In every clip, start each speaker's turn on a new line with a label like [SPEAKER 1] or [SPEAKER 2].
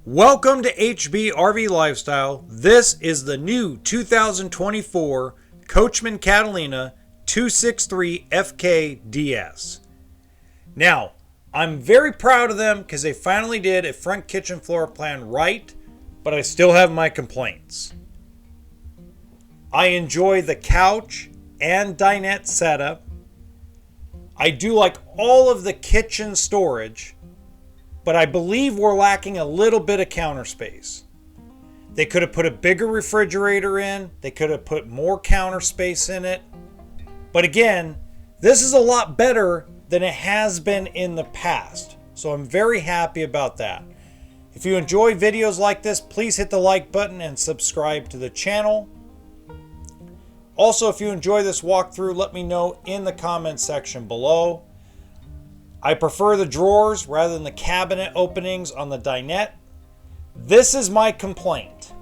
[SPEAKER 1] Welcome to HBRV Lifestyle. This is the new 2024 Coachmen Catalina 263 FKDS. Now, I'm very proud of them because they finally did a front kitchen floor plan right, but I still have my complaints. I enjoy the couch and dinette setup. I do like all of the kitchen storage, but I believe we're lacking a little bit of counter space. They could have put a bigger refrigerator in. They could have put more counter space in it. But again, this is a lot better than it has been in the past. So I'm very happy about that. If you enjoy videos like this, please hit the like button and subscribe to the channel. Also, if you enjoy this walkthrough, let me know in the comment section below. I prefer the drawers rather than the cabinet openings on the dinette. This is my complaint.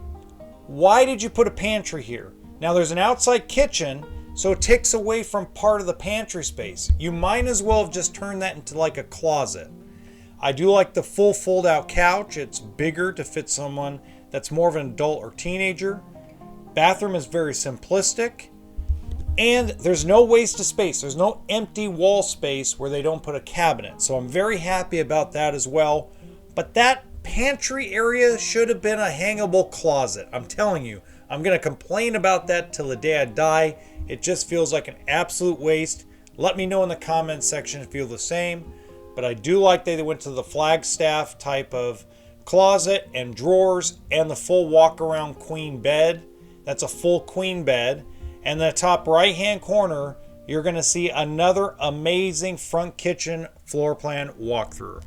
[SPEAKER 1] Why did you put a pantry here? Now there's an outside kitchen, so it takes away from part of the pantry space. You might as well have just turned that into like a closet. I do like the full fold-out couch. It's bigger to fit someone that's more of an adult or teenager. Bathroom is very simplistic. And there's no waste of space. There's no empty wall space where they don't put a cabinet. So I'm very happy about that as well. But that pantry area should have been a hangable closet. I'm telling you, I'm going to complain about that till the day I die. It just feels like an absolute waste. Let me know in the comments section if you feel the same. But I do like that they went to the Flagstaff type of closet and drawers and the full walk-around queen bed. That's a full queen bed. And the top right hand corner, you're going to see another amazing front kitchen floor plan walkthrough.